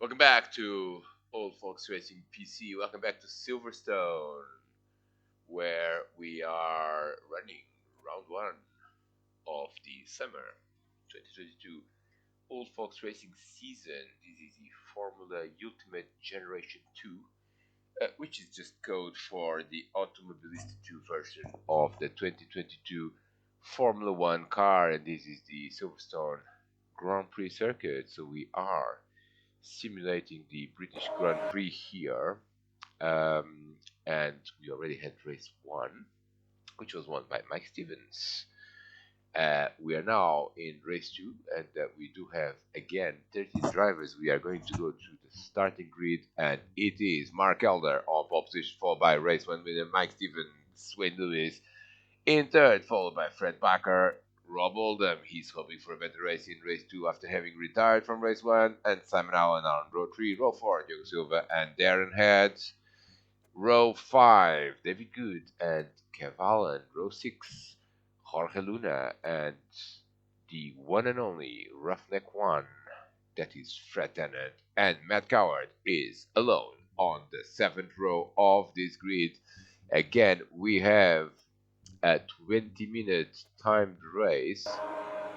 Welcome back to Old Folks Racing PC. Welcome back to Silverstone, where we are running round one of the summer 2022 Old Folks Racing season. This is the Formula Ultimate Generation 2, which is just code for the Automobilista 2 version of the 2022 Formula One car, and this is the Silverstone Grand Prix circuit. So we are simulating the British Grand Prix here. And we already had race one, which was won by Mike Stevens. We are now in race two, and we do have again 13 drivers. We are going to go through the starting grid, and it is Mark Elder on pole position, followed by race one winner Mike Stevens, Wayne Lewis in third, followed by Fred Bakker, Rob Oldham. He's hoping for a better race in race two after having retired from race one, and Simon Allen on row three, row four, Diogo Silva and Darren Head. Row 5, David Good and Kev Allen. Row 6, Jorge Luna and the one and only Roughneck One, that is Fred Tennant. And Matt Coward is alone on the 7th row of this grid. Again, we have a 20-minute timed race.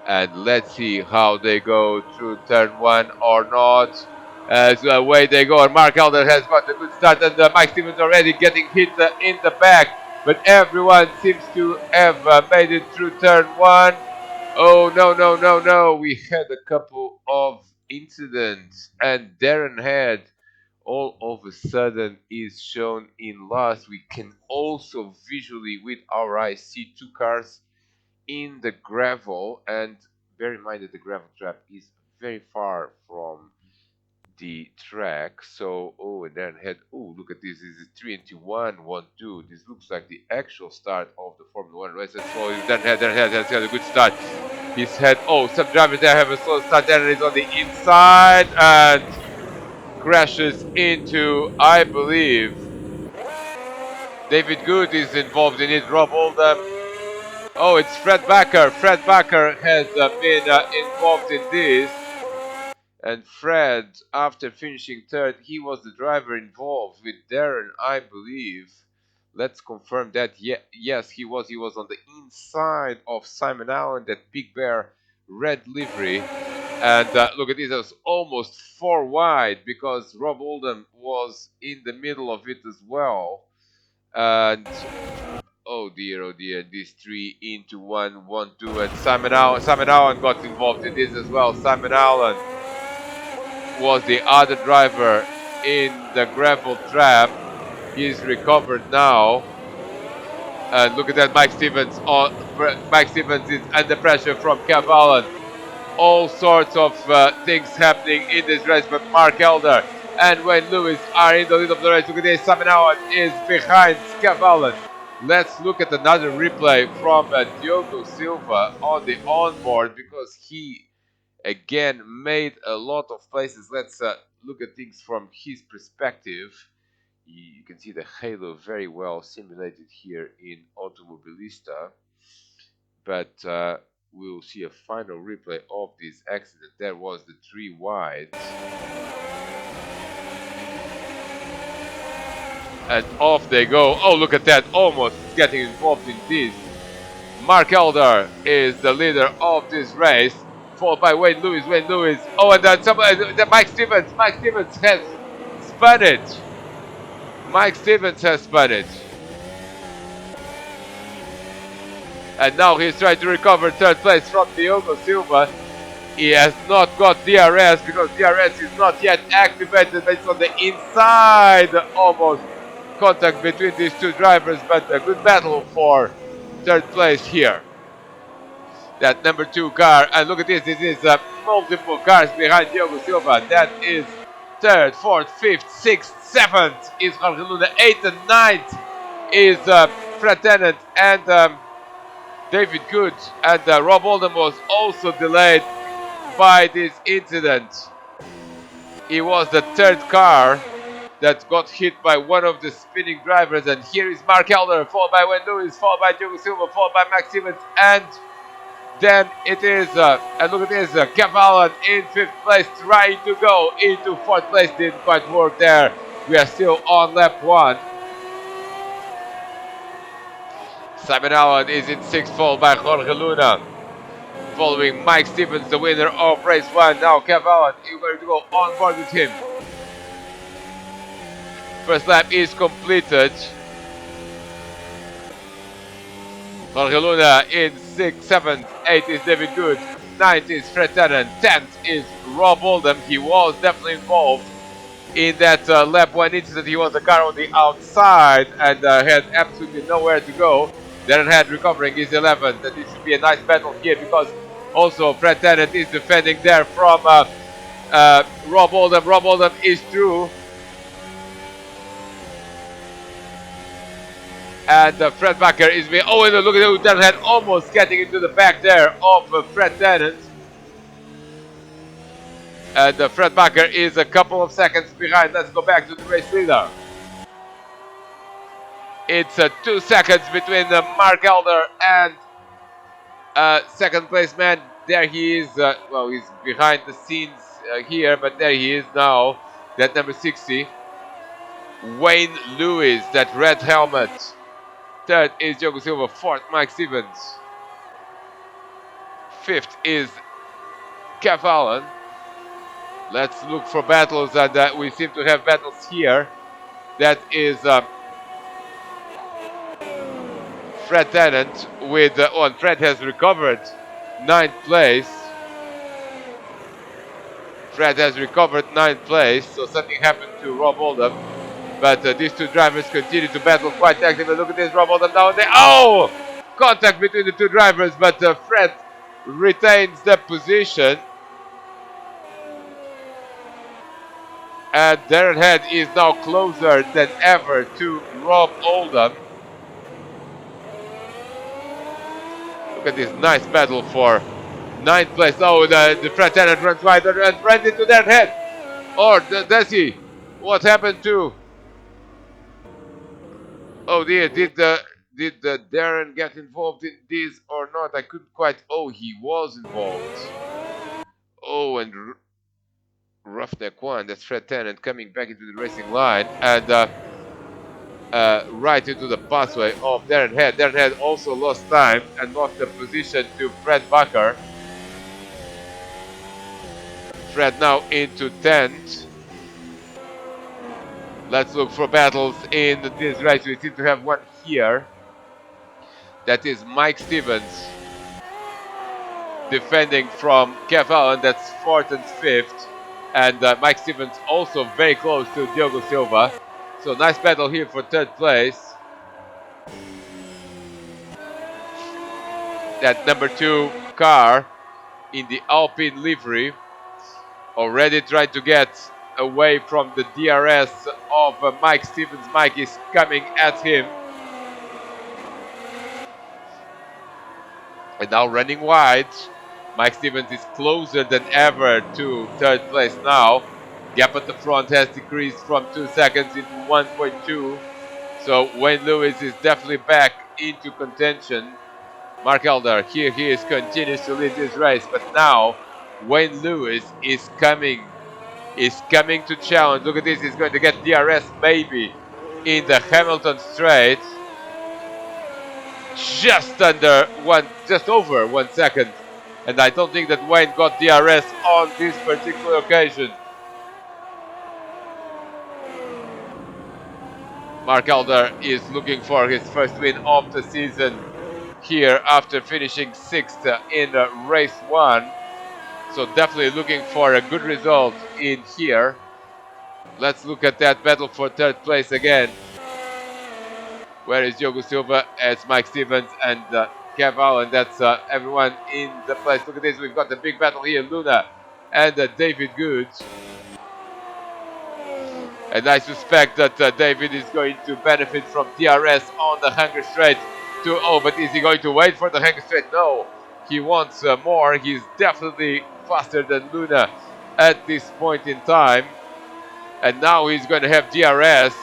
And let's see how they go through turn one or not. As away they go, and Mark Elder has got a good start, and Mike Stevens already getting hit in the back. But everyone seems to have made it through turn one. Oh, no. We had a couple of incidents, and Darren Head all of a sudden is shown in last. We can also visually, with our eyes, see two cars in the gravel, and bear in mind that the gravel trap is very far from the track. So and then look at this. This is 3 into 1 1 2. This looks like the actual start of the Formula 1 race. And so then head has got a good start. He's had some drivers there have a slow start. Then is on the inside and crashes into, I believe, David Good is involved in it. Rob Oldham. Oh, it's Fred Bakker. Fred Bakker has been involved in this. And Fred, after finishing third, he was the driver involved with Darren, I believe. Let's confirm that. Yes, he was. He was on the inside of Simon Allen, that Big Bear red livery. And look at this, it was almost 4 wide because Rob Oldham was in the middle of it as well. And oh dear, this 3 into 1 1 2, and Simon Allen got involved in this as well. Simon Allen was the other driver in the gravel trap. He's recovered now. And look at that, Mike Stevens is under pressure from Kev Allen. All sorts of things happening in this race, but Mark Elder and Wayne Lewis are in the lead of the race. Look at this, Simon Allen is behind Kev Allen. Let's look at another replay from Diogo Silva on the onboard, because he again made a lot of places. Let's look at things from his perspective. You can see the halo very well simulated here in Automobilista, but we'll see a final replay of this accident. There was the 3 wide, and off they go. Oh, look at that, almost getting involved in this. Mark Elder is the leader of this race, followed by Wayne Lewis. Oh, and then Mike Stevens has spun it. And now he's trying to recover third place from Diogo Silva. He has not got DRS because DRS is not yet activated. It's on the inside, almost contact between these two drivers, but a good battle for third place here. That number 2 car, and look at this, this is multiple cars behind Diogo Silva. That is 3rd, 4th, 5th, 6th, 7th is Jorge Luna, 8th and 9th is Fred Tennant and David Good, and Rob Oldham was also delayed by this incident. He was the 3rd car that got hit by one of the spinning drivers, and here is Mark Elder, followed by Wayne Lewis, followed by Diogo Silva, followed by Max Stevens and Then it is, and look at this, Cavallan in 5th place, trying to go into 4th place, didn't quite work there. We are still on lap 1. Simon Allen is in 6th, followed by Jorge Luna. Following Mike Stevens, the winner of race 1. Now Cavallan, you're going to go on board with him. First lap is completed. Jorge Luna in 6th, 7th, 8th is David Good, 9th is Fred Tannen, 10th is Rob Oldham. He was definitely involved in that lap 1 incident. He was the car on the outside and had absolutely nowhere to go. Darren Head recovering is 11th, and this should be a nice battle here because also Fred Tannen is defending there from Rob Oldham. Rob Oldham is through. And Fred Bakker is being. Oh, and look at that head almost getting into the back there of Fred Tennant. And Fred Bakker is a couple of seconds behind. Let's go back to the race leader. It's 2 seconds between Mark Elder and second place man. There he is. Well, he's behind the scenes here, but there he is now. That number 60. Wayne Lewis, that red helmet. Third is Diogo Silva. Fourth, Mike Stevens. Fifth is Kev Allen. Let's look for battles, and we seem to have battles here. That is Fred Tennant with, and Fred has recovered 9th place. Fred has recovered 9th place, so something happened to Rob Oldham. But these two drivers continue to battle quite actively. Look at this, Rob Oldham down there. Oh! Contact between the two drivers, but Fred retains the position. And Darren Head is now closer than ever to Rob Oldham. Look at this nice battle for 9th place. Oh, the Fred Tennant runs wide and runs into Darren Head. Or does he? What happened to? Oh dear, did Darren get involved in this or not? I couldn't quite. Oh, he was involved. Oh, and Roughneck 1, that's Fred Tennant coming back into the racing line and right into the pathway of Darren Head. Darren Head also lost time and lost the position to Fred Bakker. Fred now into 10th. Let's look for battles in this race. We seem to have one here. That is Mike Stevens defending from Kev Allen. That's 4th and 5th. And Mike Stevens also very close to Diogo Silva. So nice battle here for 3rd place. That number 2 car in the Alpine livery already tried to get away from the DRS of Mike Stevens. Mike is coming at him. And now running wide. Mike Stevens is closer than ever to 3rd place now. Gap at the front has decreased from 2 seconds into 1.2. So Wayne Lewis is definitely back into contention. Mark Elder, here he is, continues to lead this race. But now Wayne Lewis is coming to challenge. Look at this, he's going to get DRS maybe in the Hamilton Straight. Just over 1 second. And I don't think that Wayne got DRS on this particular occasion. Mark Elder is looking for his first win of the season here after finishing 6th in race 1. So definitely looking for a good result in here. Let's look at that battle for 3rd place again. Where is Diogo Silva? It's Mike Stevens and Kev Allen. That's everyone in the place. Look at this. We've got the big battle here. Luna and David Good. And I suspect that David is going to benefit from DRS on the Hunger Straight. But is he going to wait for the Hunger Straight? No. He wants more. He's definitely faster than Luna at this point in time. And now he's going to have DRS.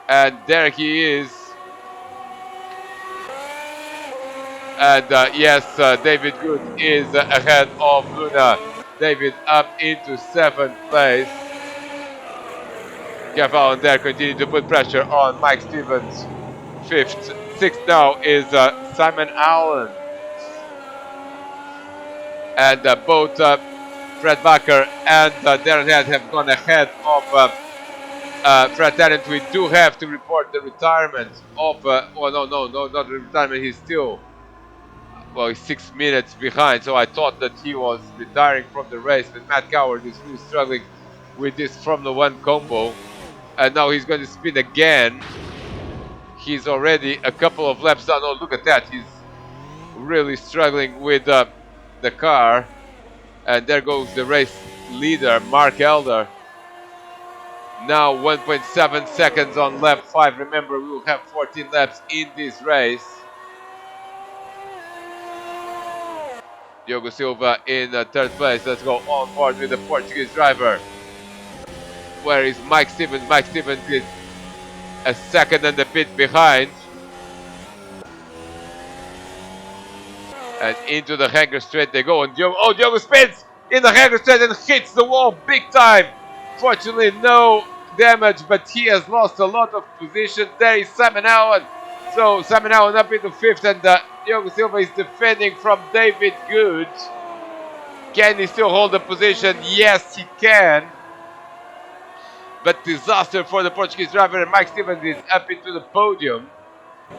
And there he is. And yes, David Good is ahead of Luna. David up into 7th place. Kev Allen there continue to put pressure on Mike Stevens. 5th. 6th now is Simon Allen. And both Fred Bakker and Darren Head have gone ahead of Fred Tennant. We do have to report the retirement of, oh no, not the retirement, he's still, well, he's 6 minutes behind, so I thought that he was retiring from the race, but Matt Coward is really struggling with this Formula 1 combo, and now he's going to spin again. He's already a couple of laps down. Oh, look at that, he's really struggling with the car, and there goes the race leader, Mark Elder. Now 1.7 seconds on lap 5. Remember, we will have 14 laps in this race. Diogo Silva in 3rd place. Let's go on board with the Portuguese driver. Where is Mike Stevens? Mike Stevens is a second and a bit behind. And into the hanger straight they go. And Diogo spins in the hanger straight and hits the wall big time. Fortunately, no damage, but he has lost a lot of position. There is Simon Allen. So Simon Allen up into 5th, and Diogo Silva is defending from David Good. Can he still hold the position? Yes, he can. But disaster for the Portuguese driver, and Mike Stevens is up into the podium.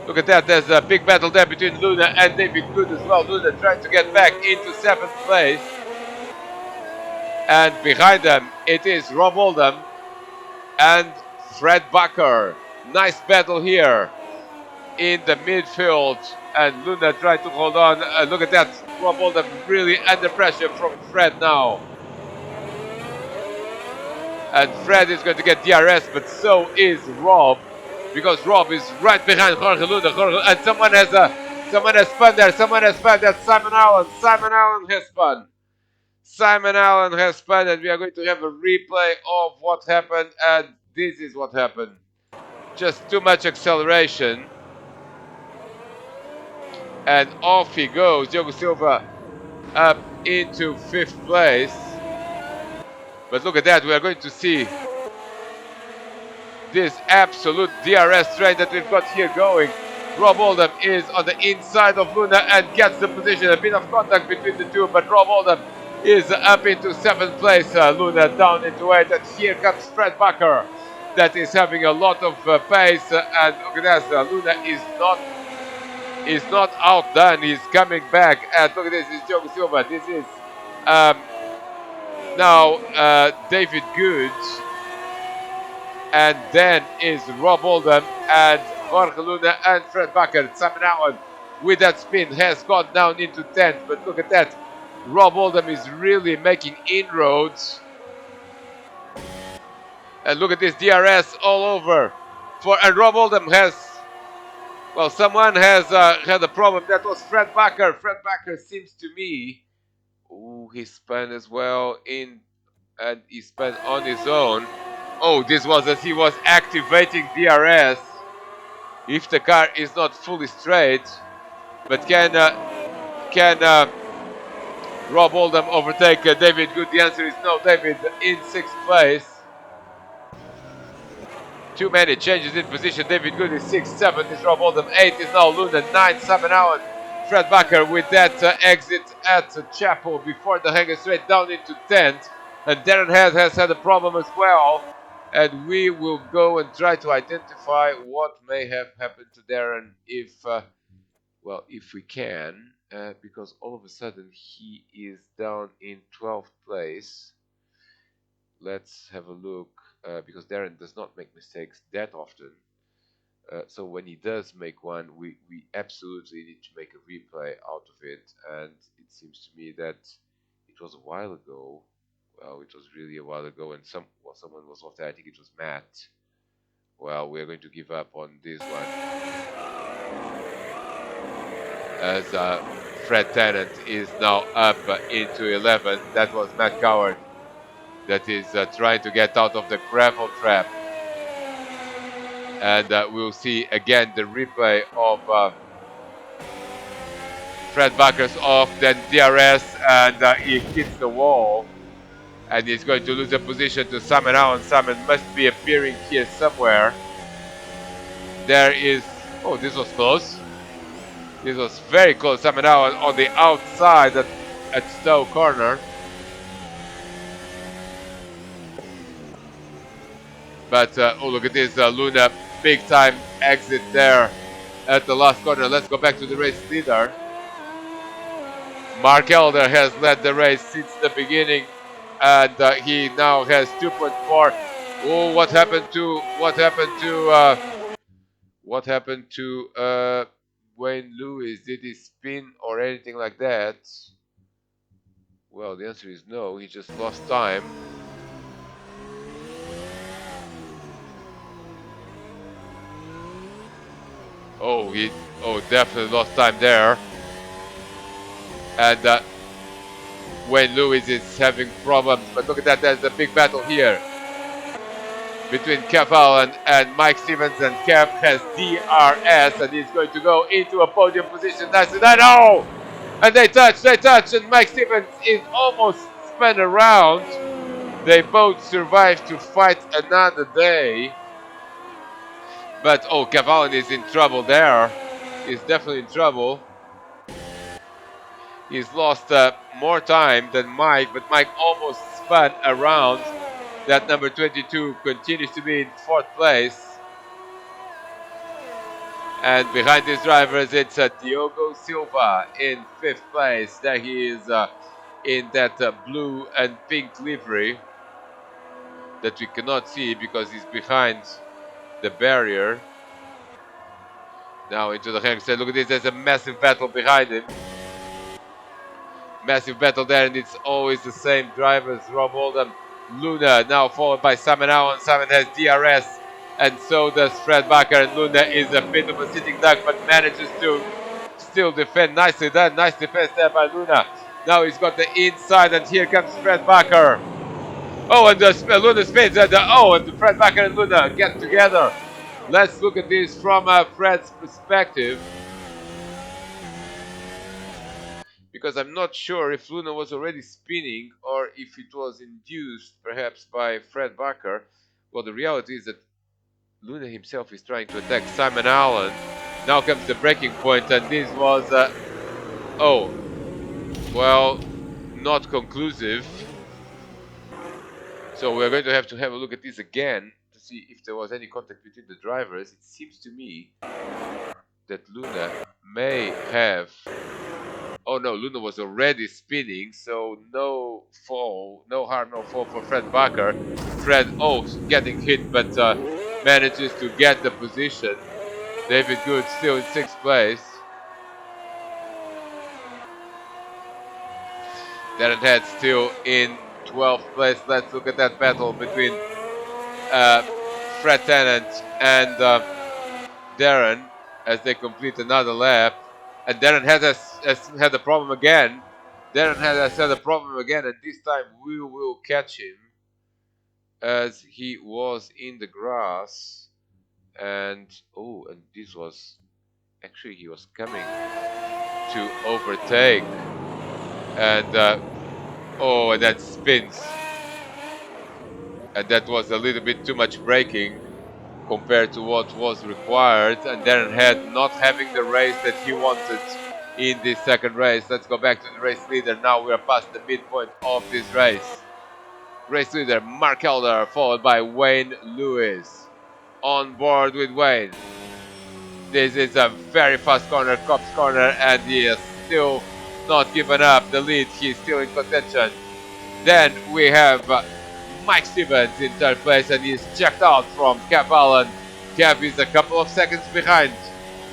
Look at that, there's a big battle there between Luna and David Good as well. Luna trying to get back into 7th place. And behind them, it is Rob Oldham and Fred Bakker. Nice battle here in the midfield. And Luna tried to hold on. Look at that, Rob Oldham really under pressure from Fred now. And Fred is going to get DRS, but so is Rob, because Rob is right behind Jorge Luna. And someone has spun there. Someone has spun. That's Simon Allen. Simon Allen has spun. Simon Allen has spun, and we are going to have a replay of what happened. And this is what happened. Just too much acceleration. And off he goes. Diogo Silva up into 5th place. But look at that. We are going to see this absolute DRS train that we've got here going. Rob Oldham is on the inside of Luna and gets the position. A bit of contact between the two, but Rob Oldham is up into 7th place. Luna down into 8th, and here comes Fred Bakker that is having a lot of pace. And look at that, Luna is not outdone. He's coming back. And look at this, is Diogo Silva. This is now David Good. And then is Rob Oldham and Jorge Luna and Fred Bakker. Simon Allen with that spin has gone down into 10th. But look at that. Rob Oldham is really making inroads. And look at this DRS all over. And Rob Oldham has, well, someone has had a problem. That was Fred Bakker. Fred Bakker seems to me, he spun as well in, and he spun on his own. Oh, this was as he was activating DRS. If the car is not fully straight, but can Rob Oldham overtake David Good? The answer is no. David in 6th place. Too many changes in position. David Good is 6th, 7th is Rob Oldham, 8th is now Luna, 9th Simon Allen. Fred Bakker with that exit at Chapel before the hanger straight down into 10th. And Darren Head has had a problem as well. And we will go and try to identify what may have happened to Darren if we can, because all of a sudden he is down in 12th place. Let's have a look, because Darren does not make mistakes that often. So when he does make one, we absolutely need to make a replay out of it. And it seems to me that it was a while ago. Well, it was really a while ago, and someone was off there. I think it was Matt. Well, we're going to give up on this one, as Fred Tennant is now up into 11th. That was Matt Coward that is trying to get out of the gravel trap. And we'll see again the replay of Fred Bakker's off, then DRS, and he hits the wall. And he's going to lose a position to Simon Allen. Simon must be appearing here somewhere. There is... Oh, this was close. This was very close. Simon Allen on the outside at Stowe Corner. But, oh, look at this. Luna, big time exit there at the last corner. Let's go back to the race leader. Mark Elder has led the race since the beginning, and he now has 2.4. Oh, what happened to Wayne Lewis? Did he spin or anything like that? Well, the answer is no. He just lost time. Oh, he definitely lost time there. And Wayne Lewis is having problems. But look at that, there's a big battle here between Kev Allen and Mike Stevens, and Kev has DRS and he's going to go into a podium position. That's it. Oh! And they touch, and Mike Stevens is almost spun around. They both survived to fight another day. But oh, Kev Allen is in trouble there. He's definitely in trouble. He's lost more time than Mike, but Mike almost spun around. That number 22 continues to be in 4th place. And behind these drivers, it's Diogo Silva in 5th place. There he is in that blue and pink livery that we cannot see because he's behind the barrier. Now into the hangstand. Look at this, there's a massive battle behind him. Massive battle there, and it's always the same drivers. Rob Oldham, Luna, now followed by Simon Allen. Simon has DRS, and so does Fred Bakker, and Luna is a bit of a sitting duck, but manages to still defend. Nicely done, nice defense there by Luna. Now he's got the inside, and here comes Fred Bakker. Oh, and Luna spins, and and Fred Bakker and Luna get together. Let's look at this from Fred's perspective, because I'm not sure if Luna was already spinning or if it was induced perhaps by Fred Bakker. Well, the reality is that Luna himself is trying to attack Simon Allen. Now comes the breaking point, and this was not conclusive. So we're going to have a look at this again to see if there was any contact between the drivers. It seems to me that Luna may have... Oh no, Luna was already spinning, so no harm, no fall for Fred Bakker. Fred, getting hit, but manages to get the position. David Good still in 6th place. Darren Head still in 12th place. Let's look at that battle between Fred Tennant and Darren as they complete another lap. And Darren has had a problem again. Darren has had a problem again, and this time we will catch him as he was in the grass. And this was actually, he was coming to overtake, and and that spins, and that was a little bit too much braking compared to what was required, and Darren Head not having the race that he wanted in this second race. Let's go back to the race leader. Now we are past the midpoint of this race. Race leader Mark Elder, followed by Wayne Lewis. On board with Wayne. This is a very fast corner, Cops corner, and he has still not given up the lead. He's still in contention. Then we have Mike Stevens in 3rd place, and he's checked out from Kev Allen. Kev is a couple of seconds behind,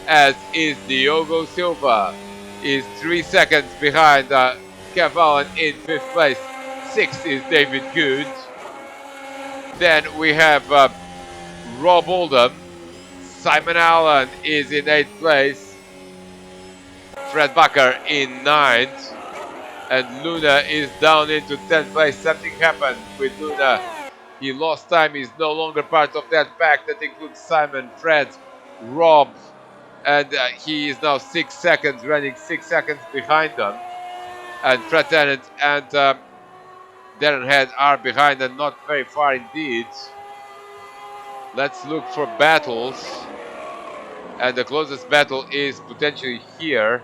as is Diogo Silva. Is 3 seconds behind Kev Allen in 5th place. 6th is David Good. Then we have Rob Oldham. Simon Allen is in 8th place. Fred Bakker in 9th. And Luna is down into 10th place. Something happened with Luna. He lost time. He's no longer part of that pack that includes Simon, Fred, Rob, and he is now 6 seconds, running 6 seconds behind them. And Fred Tennant and Darren Head are behind and not very far indeed. Let's look for battles, and the closest battle is potentially here,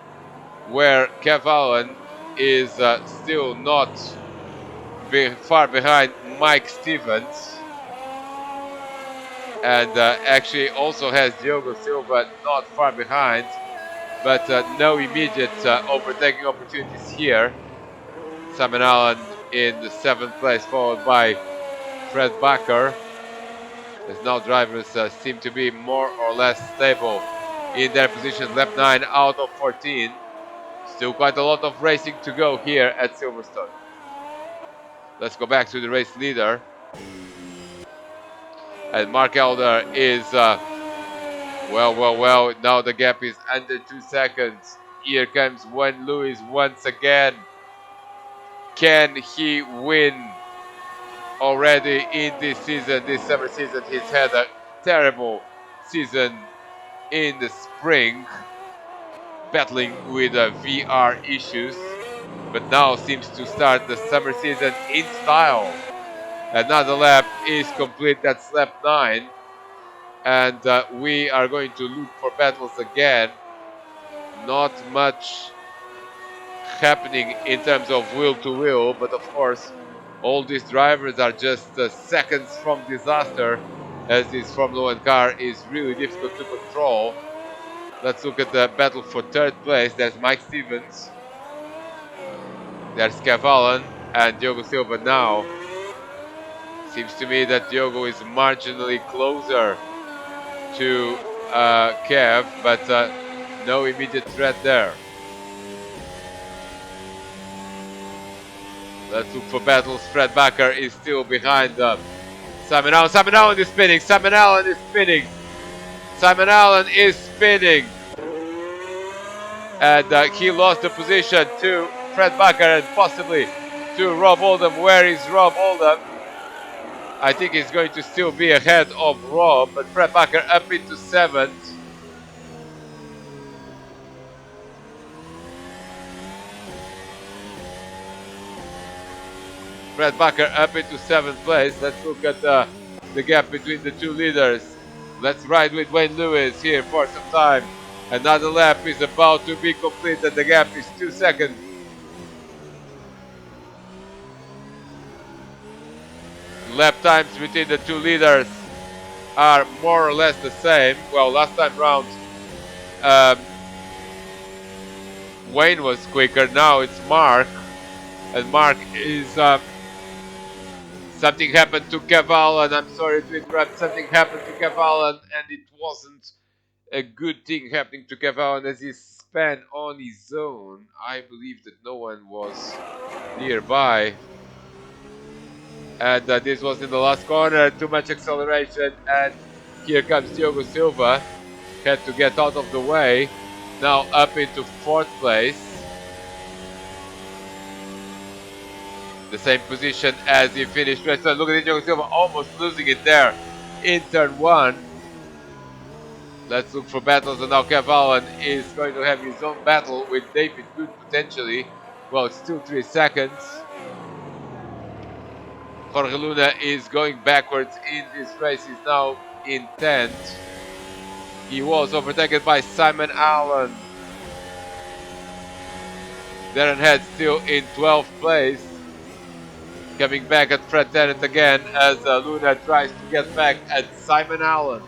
where Kev Allen is still not far behind Mike Stevens, and actually also has Diogo Silva not far behind, but no immediate overtaking opportunities here. Simon Allen in the 7th place, followed by Fred Bakker. As now drivers seem to be more or less stable in their positions. Lap 9 out of 14. Still quite a lot of racing to go here at Silverstone. Let's go back to the race leader. And Mark Elder is, well, now the gap is under 2 seconds. Here comes Wayne Lewis once again. Can he win already in this season, this summer season? He's had a terrible season in the spring, battling with VR issues, but now seems to start the summer season in style. Another lap is complete, that's lap 9, and we are going to look for battles again. Not much happening in terms of wheel to wheel, but of course all these drivers are just seconds from disaster, as this Formula 1 car is really difficult to control. Let's look at the battle for 3rd place. There's Mike Stevens, there's Kev Allen, and Diogo Silva now. Seems to me that Diogo is marginally closer to Kev, but no immediate threat there. Let's look for battles. Fred Bakker is still behind Simon Allen. Simon Allen is spinning. Simon Allen is spinning. Simon Allen is spinning. And he lost the position to Fred Bakker and possibly to Rob Oldham. Where is Rob Oldham? I think he's going to still be ahead of Rob, but Fred Bakker up into 7th. Fred Bakker up into 7th place. Let's look at the gap between the two leaders. Let's ride with Wayne Lewis here for some time. Another lap is about to be completed. The gap is 2 seconds. Lap times between the two leaders are more or less the same. Well, last time round Wayne was quicker. Now it's Mark, and Mark is something happened to Kev Allen. I'm sorry to interrupt. Something happened to Kev Allen, and it wasn't a good thing happening to Kev Allen as he span on his own. I believe that no one was nearby. And this was in the last corner, too much acceleration, and here comes Diogo Silva. Had to get out of the way. Now up into 4th place. The same position as he finished. So look at Diogo Silva almost losing it there in turn 1. Let's look for battles, and now Kev Allen is going to have his own battle with David Good potentially. Well, it's still 3 seconds. Jorge Luna is going backwards in this race. He's now in 10th. He was overtaken by Simon Allen. Darren Head still in 12th place. Coming back at Fred Tennant again as Luna tries to get back at Simon Allen.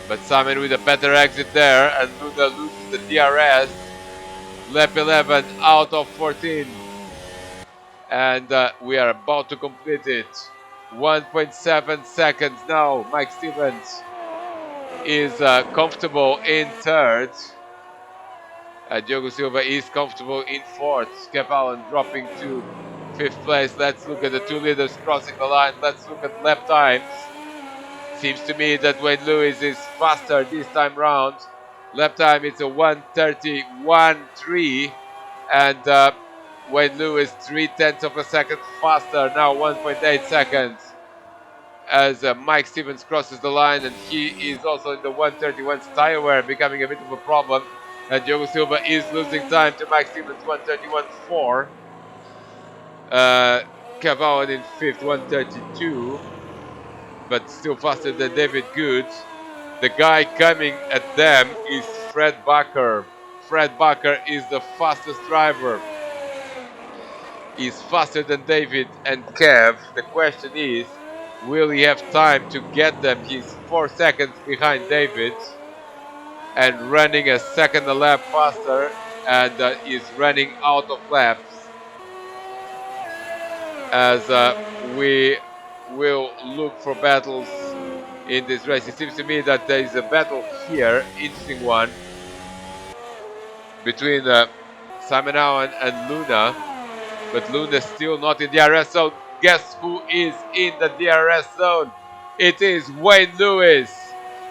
But Simon with a better exit there, and Luna loses the DRS. Lap 11 out of 14. And we are about to complete it. 1.7 seconds now. Mike Stevens is comfortable in 3rd. Diogo Silva is comfortable in 4th. Kev Allen dropping to 5th place. Let's look at the two leaders crossing the line. Let's look at lap times. Seems to me that Wayne Lewis is faster this time round. Lap time is a 1:31.3, and Wayne Lewis 0.3 of a second faster, now 1.8 seconds. as Mike Stevens crosses the line, and he is also in the 131 tire wear, becoming a bit of a problem. And Diogo Silva is losing time to Mike Stevens, 131.4. Cavall in fifth, 132, but still faster than David Good. The guy coming at them is Fred Bakker. Fred Bakker is the fastest driver. He's faster than David and Kev. The question is, will he have time to get them? He's 4 seconds behind David and running a second a lap faster, and is running out of laps as we will look for battles in this race. It seems to me that there is a battle here, interesting one, between Simon Owen and Luna, but Luna's still not in the DRS zone. Guess who is in the DRS zone? It is Wayne Lewis.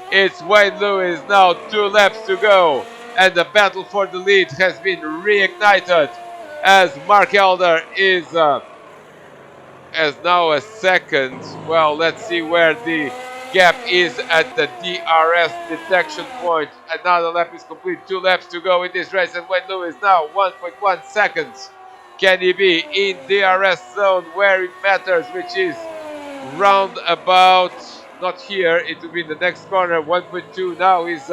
It's Wayne Lewis now, 2 laps to go, and the battle for the lead has been reignited as Mark Elder is as now a second. Well, let's see where the gap is at the DRS detection point. Another lap is complete, 2 laps to go in this race, and Wayne Lewis now 1.1 seconds. Can he be in DRS zone where it matters, which is round about, not here, it will be in the next corner. 1.2 now is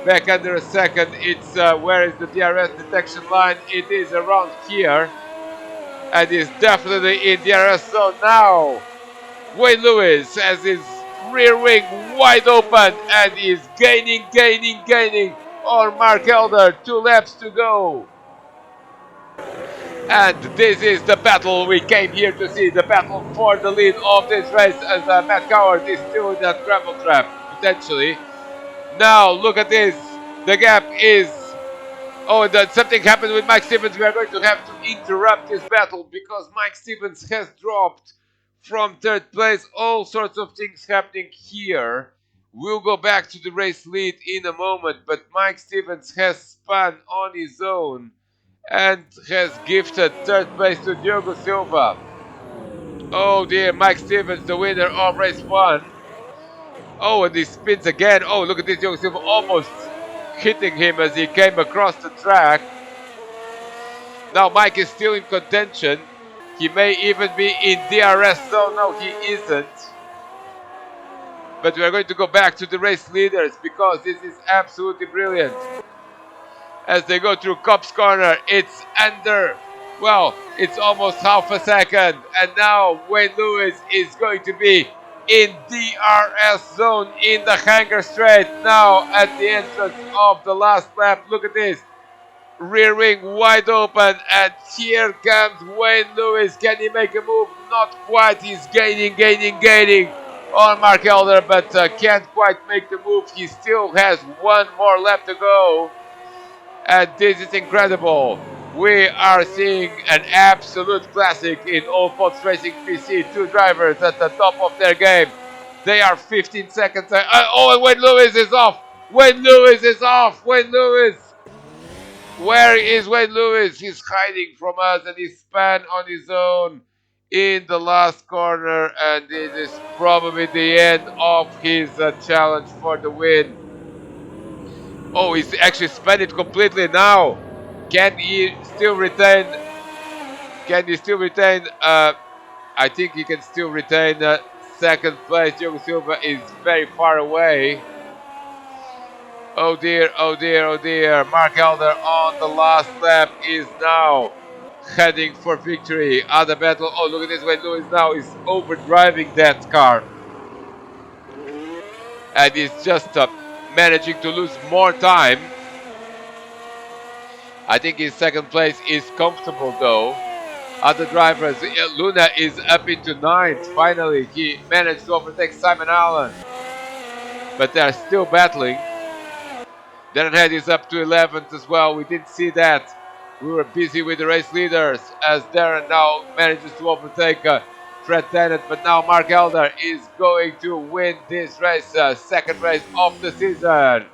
back under a second. It's where is the DRS detection line? It is around here, and is definitely in DRS zone now. Wayne Lewis has his rear wing wide open and is gaining on Mark Elder. 2 laps to go. And this is the battle we came here to see, the battle for the lead of this race, as Matt Coward is still in that gravel trap, potentially. Now, look at this. The gap is... Oh, and something happened with Mike Stevens. We are going to have to interrupt this battle because Mike Stevens has dropped from 3rd place. All sorts of things happening here. We'll go back to the race lead in a moment, but Mike Stevens has spun on his own and has gifted 3rd place to Diogo Silva. Oh dear, Mike Stevens, the winner of race 1. Oh, and he spins again. Oh, look at this, Diogo Silva almost hitting him as he came across the track. Now Mike is still in contention. He may even be in DRS zone. No, he isn't. But we are going to go back to the race leaders because this is absolutely brilliant. As they go through Cops Corner, it's under, well, it's almost half a second. And now Wayne Lewis is going to be in DRS zone in the Hanger Straight. Now at the entrance of the last lap, look at this. Rear wing wide open, and here comes Wayne Lewis. Can he make a move? Not quite. He's gaining on Mark Elder, but can't quite make the move. He still has 1 more lap to go, and this is incredible. We are seeing an absolute classic in All Fox Racing PC. 2 drivers at the top of their game. They are 15 seconds. Oh, and Wayne Lewis is off. Wayne Lewis is off. Wayne Lewis. Where is Wayne Lewis? He's hiding from us, and he spun on his own in the last corner, and this is probably the end of his challenge for the win. Oh, he's actually spun it completely now. Can he still retain? I think he can still retain 2nd place. Diogo Silva is very far away. Oh dear, oh dear, oh dear. Mark Elder on the last lap is now heading for victory. Other battle. Oh, look at this. Wayne Lewis now is overdriving that car. And he's just managing to lose more time. I think his 2nd place is comfortable though. Other drivers. Luna is up into 9th. Finally, he managed to overtake Simon Allen. But they're still battling. Darren Head is up to 11th as well. We didn't see that. We were busy with the race leaders as Darren now manages to overtake Fred Tennant. But now Mark Elder is going to win this race, 2nd race of the season.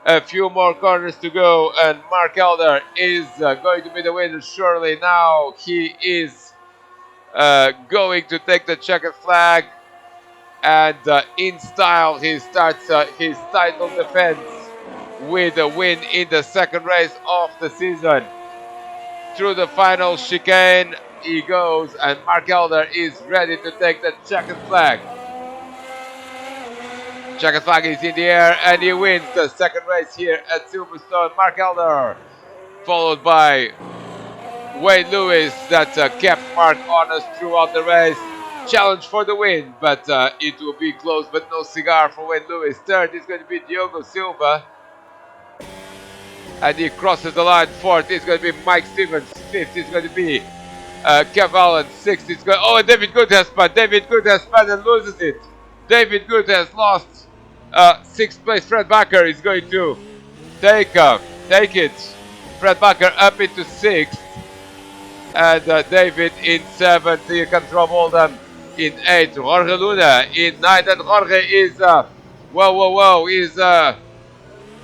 A few more corners to go, and Mark Elder is going to be the winner surely. Now he is going to take the checkered flag, And in style, he starts his title defense with a win in the second race of the season. Through the final chicane, he goes, and Mark Elder is ready to take the checkered flag. Checkered flag is in the air, and he wins the second race here at Silverstone. Mark Elder, followed by Wayne Lewis, that kept Mark honest throughout the race. Challenge for the win, but it will be close, but no cigar for Wayne Lewis. Third is going to be Diogo Silva, and he crosses the line. Fourth is going to be Mike Stevens. Fifth is going to be Kev Allen. Sixth is going. Oh, and David Good has spun. David Good has spun and loses it. David Good has lost. Sixth place. Fred Bakker is going to take it. Fred Bakker up into sixth, and David in seventh. Here comes Rob Oldham in eighth. Jorge Luna in ninth, and Jorge is whoa, is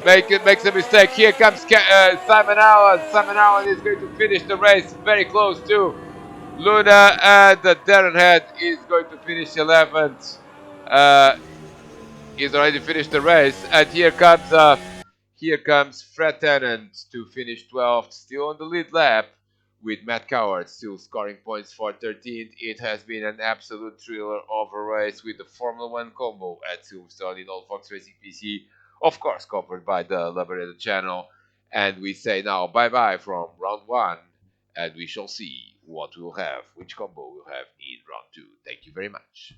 makes a mistake. Here comes Simon Allen. Simon Allen is going to finish the race very close to Luna, and Darren Head is going to finish 11th. He's already finished the race, and here comes Fred Tennant to finish 12th, still on the lead lap, with Matt Coward still scoring points for 13th. It has been an absolute thriller of a race with the Formula One combo at Silverstone in Old Fox Racing PC, of course covered by the Liberated channel. And we say now bye bye from round one, and we shall see what we'll have, which combo we'll have in round two. Thank you very much.